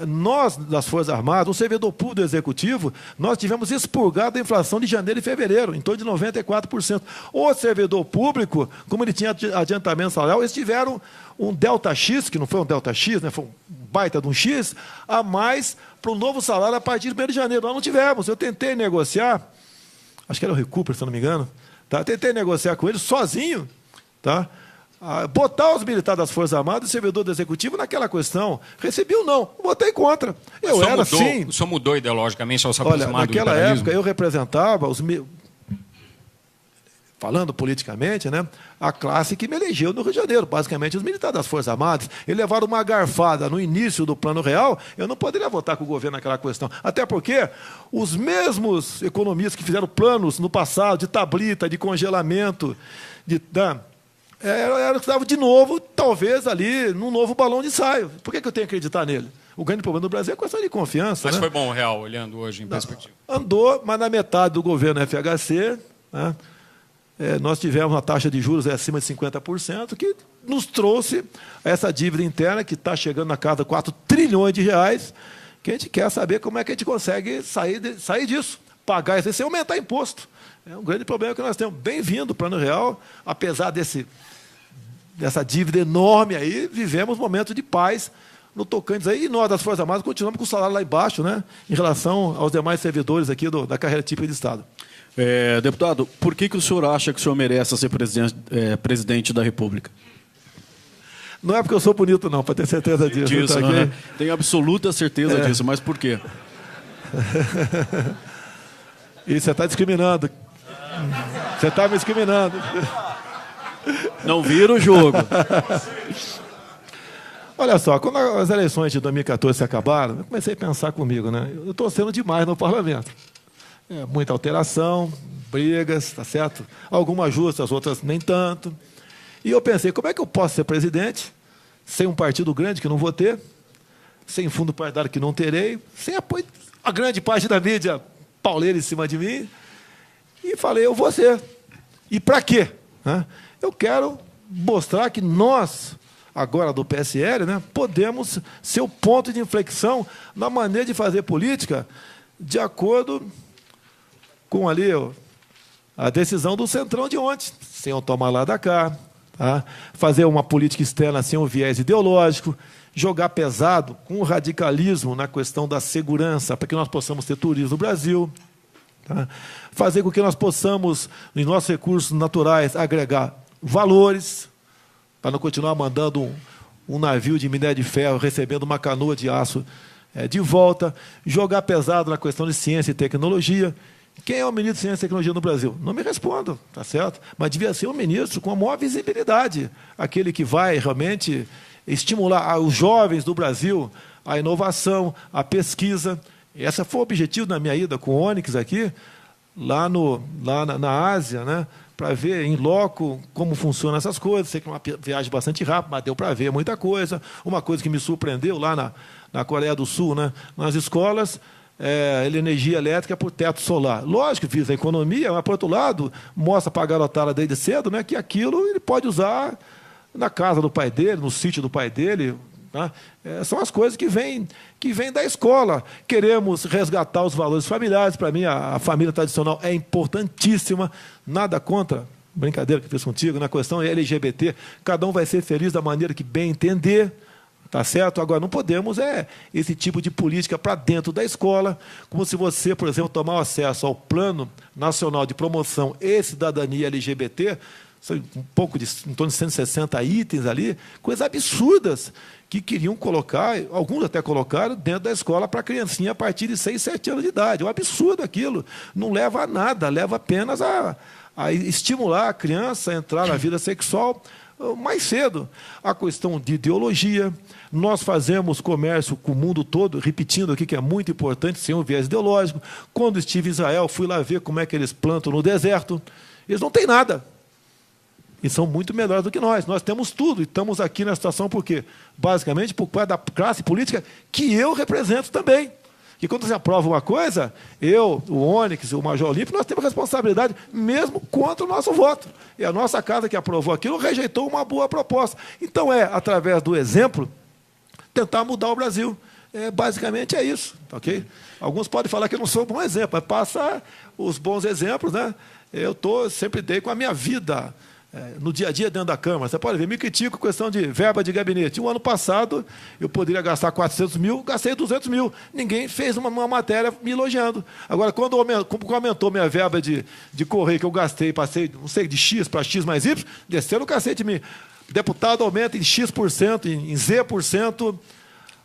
Nós, das Forças Armadas, o servidor público do Executivo, nós tivemos expurgado a inflação de janeiro e fevereiro, em torno de 94%. O servidor público, como ele tinha adiantamento salarial, eles tiveram um delta X, que não foi um delta X, né? Foi um baita de um X, a mais para o novo salário a partir de 1º de janeiro. Nós não tivemos. Eu tentei negociar, acho que era o Recupero, se não me engano, tá? Tentei negociar com ele sozinho, tá? Botar os militares das Forças Armadas e o servidor do Executivo naquela questão. Recebi ou não? Votei contra. O senhor mudou ideologicamente ao se aproximar do naquela liberalismo? época, eu representava, falando politicamente, né, a classe que me elegeu no Rio de Janeiro, basicamente os militares das Forças Armadas. Eles levaram uma garfada no início do Plano Real, eu não poderia votar com o governo naquela questão. Até porque os mesmos economistas que fizeram planos no passado de tablita, de congelamento, era que estavam de novo, talvez ali, num novo balão de ensaio. Por que eu tenho que acreditar nele? O grande problema do Brasil é a questão de confiança. Mas né? foi bom o real, olhando hoje em perspectiva. Andou, mas na metade do governo FHC, né, nós tivemos uma taxa de juros acima de 50%, que nos trouxe essa dívida interna, que está chegando na casa de 4 trilhões de reais, que a gente quer saber como é que a gente consegue sair disso. Pagar isso sem aumentar imposto. É um grande problema que nós temos. Bem-vindo o Plano Real, apesar dessa dívida enorme aí, vivemos momentos de paz no tocante aí, e nós das Forças Armadas continuamos com o salário lá embaixo, né, em relação aos demais servidores aqui da carreira típica de Estado. Deputado, por que o senhor acha que o senhor merece ser presidente da República? Não é porque eu sou bonito, não, para ter certeza disso. Tá aqui? Tenho absoluta certeza disso, mas por quê? E você está discriminando. Você está me discriminando. Não vira o jogo. Olha só, quando as eleições de 2014 se acabaram, eu comecei a pensar comigo, né? Eu estou sendo demais no parlamento. Muita alteração, brigas, tá certo? Algumas justas, outras nem tanto. E eu pensei, como é que eu posso ser presidente sem um partido grande que não vou ter, sem fundo partidário que não terei, sem apoio, a grande parte da mídia pauleira em cima de mim? E falei, eu vou ser. E para quê? Eu quero mostrar que nós, agora do PSL, né, podemos ser o ponto de inflexão na maneira de fazer política de acordo com ali a decisão do Centrão de ontem, sem eu tomar lá da cá, tá? Fazer uma política externa sem um viés ideológico, jogar pesado com o radicalismo na questão da segurança, para que nós possamos ter turismo no Brasil, tá? Fazer com que nós possamos, em nossos recursos naturais, agregar valores, para não continuar mandando um navio de minério de ferro recebendo uma canoa de aço de volta, jogar pesado na questão de ciência e tecnologia. Quem é o ministro de Ciência e Tecnologia no Brasil? Não me respondo, tá certo? Mas devia ser um ministro com a maior visibilidade, aquele que vai realmente estimular os jovens do Brasil, a inovação, a pesquisa. Esse foi o objetivo da minha ida com o Onyx aqui, lá na Ásia, né? Para ver em loco como funcionam essas coisas. Sei que é uma viagem bastante rápida, mas deu para ver muita coisa. Uma coisa que me surpreendeu lá na Coreia do Sul, né? Nas escolas, energia elétrica por teto solar. Lógico que visa a economia, mas, por outro lado, mostra para a garotada desde cedo, né, que aquilo ele pode usar na casa do pai dele, no sítio do pai dele. Tá? São as coisas que vêm da escola. Queremos resgatar os valores familiares. Para mim, a família tradicional é importantíssima. Nada contra, brincadeira que eu fiz contigo, na questão LGBT. Cada um vai ser feliz da maneira que bem entender. Tá certo? Agora, não podemos esse tipo de política para dentro da escola, como se você, por exemplo, tomar acesso ao Plano Nacional de Promoção e Cidadania LGBT, em torno de 160 itens ali, coisas absurdas que queriam colocar, alguns até colocaram, dentro da escola para a criancinha a partir de 6, 7 anos de idade. É um absurdo aquilo. Não leva a nada, leva apenas a estimular a criança a entrar na vida sexual mais cedo. A questão de ideologia. Nós fazemos comércio com o mundo todo, repetindo aqui que é muito importante, sem um viés ideológico. Quando estive em Israel, fui lá ver como é que eles plantam no deserto. Eles não têm nada. E são muito melhores do que nós. Nós temos tudo. E estamos aqui na situação por quê? Basicamente por causa da classe política que eu represento também. Que quando você aprova uma coisa, eu, o Onyx, o Major Olímpio, nós temos responsabilidade mesmo contra o nosso voto. E a nossa casa que aprovou aquilo rejeitou uma boa proposta. Então, através do exemplo, tentar mudar o Brasil. Basicamente é isso. Okay? Alguns podem falar que eu não sou um bom exemplo, mas passa os bons exemplos. Né? Eu sempre dei com a minha vida no dia a dia dentro da Câmara. Você pode ver, me critico questão de verba de gabinete. O ano passado, eu poderia gastar 400 mil, gastei 200 mil. Ninguém fez uma matéria me elogiando. Agora, quando aumentou minha verba de correio, que eu gastei, passei, não sei, de X para X mais Y, desceram o cacete de mim. Deputado aumenta em X%, em Z%,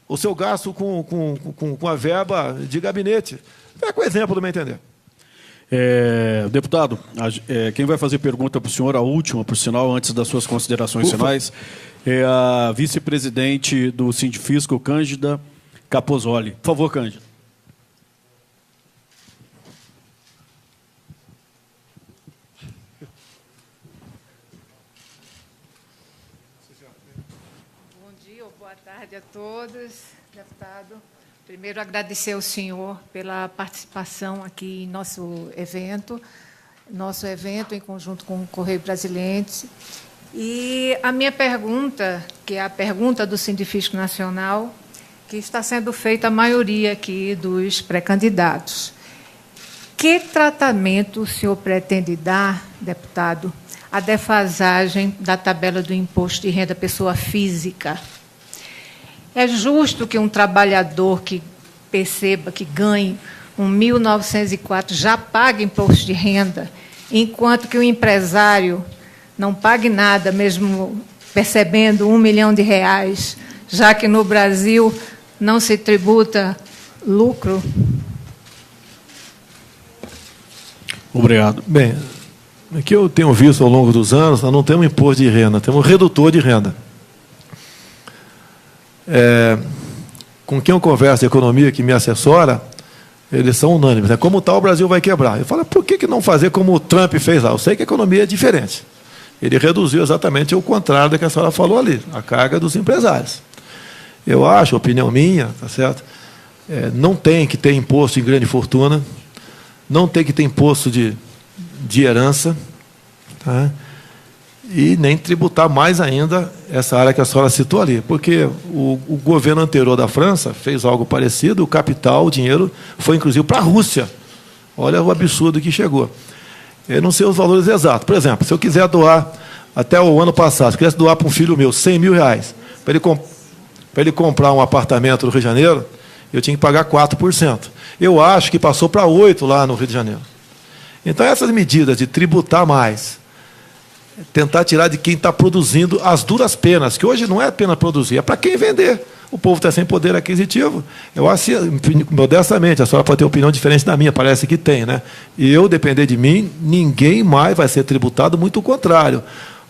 o seu gasto com a verba de gabinete. Com o exemplo do meu entender. Deputado, quem vai fazer pergunta para o senhor, a última, por sinal, antes das suas considerações finais, é a vice-presidente do Sindifisco, Cândida Capozoli. Por favor, Cândida. Bom dia ou boa tarde a todos, deputado. Primeiro, agradecer ao senhor pela participação aqui em nosso evento em conjunto com o Correio Brasiliense. E a minha pergunta, que é a pergunta do Sindifisco Nacional, que está sendo feita a maioria aqui dos pré-candidatos. Que tratamento o senhor pretende dar, deputado, à defasagem da tabela do imposto de renda pessoa física? É justo que um trabalhador que perceba que ganhe um 1.904 já pague imposto de renda, enquanto que o empresário não pague nada, mesmo percebendo R$1 milhão, já que no Brasil não se tributa lucro? Obrigado. Bem, o que eu tenho visto ao longo dos anos, nós não temos imposto de renda, temos redutor de renda. Com quem eu converso de economia, que me assessora, eles são unânimes. Como tal, o Brasil vai quebrar. Eu falo, por que não fazer como o Trump fez lá? Eu sei que a economia é diferente. Ele reduziu exatamente o contrário do que a senhora falou ali, a carga dos empresários. Eu acho, opinião minha, tá certo? Não tem que ter imposto em grande fortuna, não tem que ter imposto de herança, tá? E nem tributar mais ainda essa área que a senhora citou ali, porque o governo anterior da França fez algo parecido, o capital, o dinheiro, foi inclusive para a Rússia. Olha o absurdo que chegou. Eu não sei os valores exatos. Por exemplo, se eu quiser doar, até o ano passado, se eu quisesse doar para um filho meu R$100 mil, para ele comprar um apartamento no Rio de Janeiro, eu tinha que pagar 4%. Eu acho que passou para 8% lá no Rio de Janeiro. Então, essas medidas de tributar mais, tentar tirar de quem está produzindo as duras penas, que hoje não é pena produzir, é para quem vender. O povo está sem poder aquisitivo. Eu acho, modestamente, a senhora pode ter opinião diferente da minha, parece que tem, né? E eu, depender de mim, ninguém mais vai ser tributado, muito o contrário.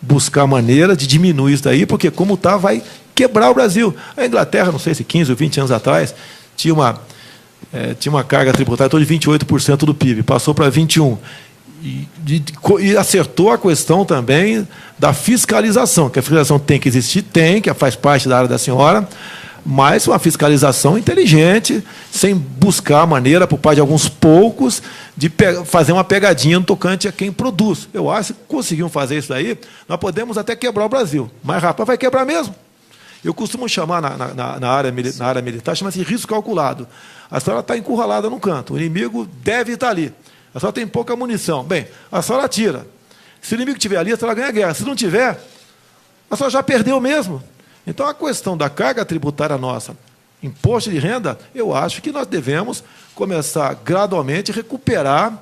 Buscar maneira de diminuir isso daí, porque como está, vai quebrar o Brasil. A Inglaterra, não sei se 15 ou 20 anos atrás, tinha uma carga tributária de 28% do PIB, passou para 21%. E acertou a questão também da fiscalização, que a fiscalização tem que existir, que faz parte da área da senhora, mas uma fiscalização inteligente, sem buscar maneira, por parte de alguns poucos, de fazer uma pegadinha no tocante a quem produz. Eu acho que conseguimos fazer isso daí, nós podemos até quebrar o Brasil. Mas, rapaz, vai quebrar mesmo. Eu costumo chamar na área militar, chama-se risco calculado. A senhora está encurralada num canto, o inimigo deve estar ali. A senhora tem pouca munição. Bem, a senhora atira. Se o inimigo estiver ali, a senhora ganha a guerra. Se não tiver, a senhora já perdeu mesmo. Então, a questão da carga tributária nossa, imposto de renda, eu acho que nós devemos começar gradualmente a recuperar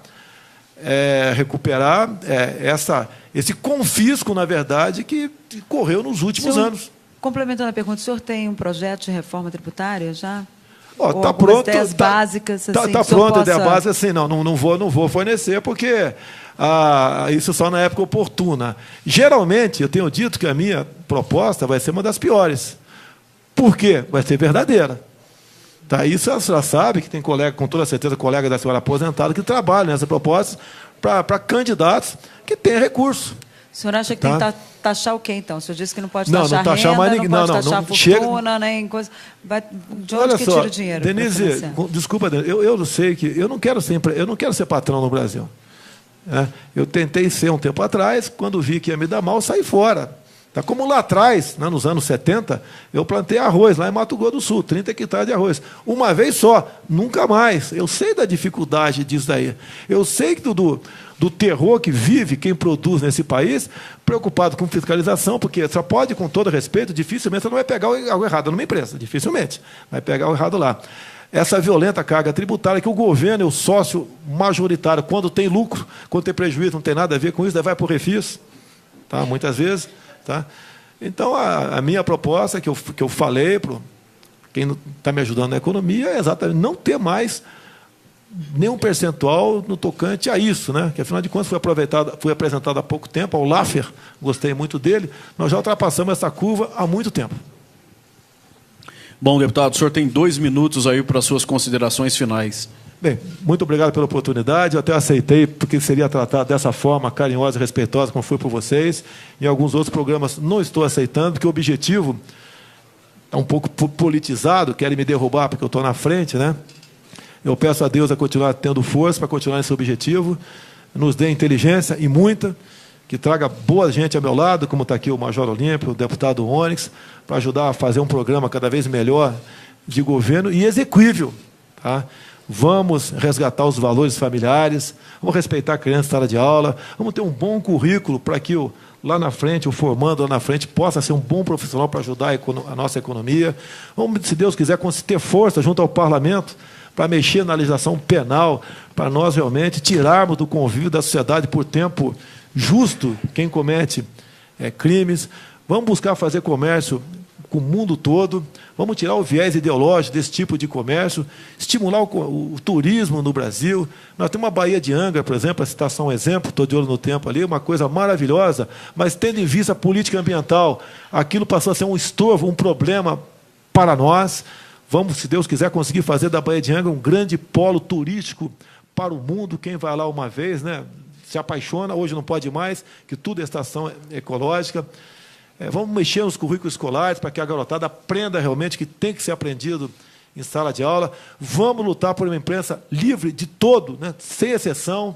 esse confisco, na verdade, que correu nos últimos anos. Complementando a pergunta, o senhor tem um projeto de reforma tributária já? Está pronto. Ideias básicas, assim, está pronto, a ideia básica, assim, não vou fornecer, porque isso só na época oportuna. Geralmente, eu tenho dito que a minha proposta vai ser uma das piores. Por quê? Vai ser verdadeira. Tá? Isso a senhora sabe, que tem colega, com toda certeza, colega da senhora aposentada, que trabalham nessa proposta para candidatos que têm recurso. O senhor acha que tem que taxar o quê, então? O senhor disse que não pode taxar renda, mais ninguém, não pode taxar fortuna, nem coisa... De onde que tira o dinheiro? Denise, desculpa, eu sei que eu não quero ser patrão no Brasil. Eu tentei ser um tempo atrás, quando vi que ia me dar mal, saí fora. Tá? Como lá atrás, nos anos 70, eu plantei arroz lá em Mato Grosso do Sul, 30 hectares de arroz. Uma vez só, nunca mais. Eu sei da dificuldade disso daí. Eu sei do terror que vive quem produz nesse país, preocupado com fiscalização, porque só pode, com todo respeito, dificilmente você não vai pegar algo errado numa empresa, dificilmente vai pegar o errado lá. Essa violenta carga tributária que o governo e o sócio majoritário, quando tem lucro, quando tem prejuízo, não tem nada a ver com isso, daí vai para o refis, tá? Muitas vezes. Tá? Então, a minha proposta, que eu falei para quem está me ajudando na economia, é exatamente não ter mais nenhum percentual no tocante a isso, né? Que, afinal de contas, foi apresentado há pouco tempo ao Laffer, gostei muito dele, nós já ultrapassamos essa curva há muito tempo. Bom, deputado, o senhor tem 2 minutos aí para as suas considerações finais. Bem, muito obrigado pela oportunidade. Eu até aceitei, porque seria tratado dessa forma carinhosa e respeitosa, como foi por vocês. Em alguns outros programas não estou aceitando, porque o objetivo está um pouco politizado, querem me derrubar porque eu estou na frente, né? Eu peço a Deus a continuar tendo força para continuar nesse objetivo, nos dê inteligência e muita, que traga boa gente ao meu lado, como está aqui o Major Olímpio, o deputado Onyx, para ajudar a fazer um programa cada vez melhor de governo e execuível. Tá? Vamos resgatar os valores familiares, vamos respeitar a criança em sala de aula, vamos ter um bom currículo para que lá na frente, o formando lá na frente, possa ser um bom profissional para ajudar a nossa economia. Vamos, se Deus quiser, ter força junto ao parlamento para mexer na legislação penal, para nós realmente tirarmos do convívio da sociedade por tempo justo quem comete crimes. Vamos buscar fazer comércio com o mundo todo, vamos tirar o viés ideológico desse tipo de comércio, estimular o turismo no Brasil. Nós temos uma Baía de Angra, por exemplo, a citar só um exemplo, estou de olho no tempo ali, uma coisa maravilhosa, mas tendo em vista a política ambiental, aquilo passou a ser um estorvo, um problema para nós. Vamos, se Deus quiser, conseguir fazer da Baía de Angra um grande polo turístico para o mundo. Quem vai lá uma vez, né, se apaixona, hoje não pode mais, que tudo é estação ecológica. Vamos mexer nos currículos escolares para que a garotada aprenda realmente que tem que ser aprendido em sala de aula. Vamos lutar por uma imprensa livre de todo, né, sem exceção,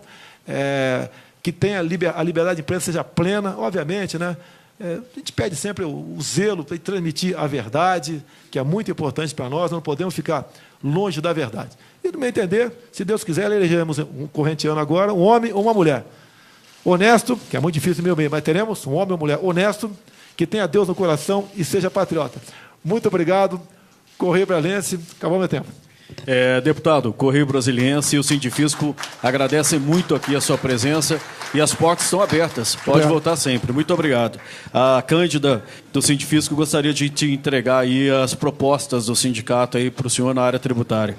que tenha a liberdade de imprensa seja plena, obviamente, né? A gente pede sempre o zelo para transmitir a verdade, que é muito importante para nós, não podemos ficar longe da verdade. E, no meu entender, se Deus quiser, elegeremos um correntiano agora, um homem ou uma mulher. Honesto, que é muito difícil no meu meio, mas teremos um homem ou mulher honesto, que tenha Deus no coração e seja patriota. Muito obrigado. Correio Brasiliense, acabou meu tempo. Deputado, Correio Brasiliense e o Sindifisco agradecem muito aqui a sua presença e as portas estão abertas. Pode voltar sempre. Muito obrigado. A Cândida do Sindifisco gostaria de te entregar aí as propostas do sindicato aí para o senhor na área tributária.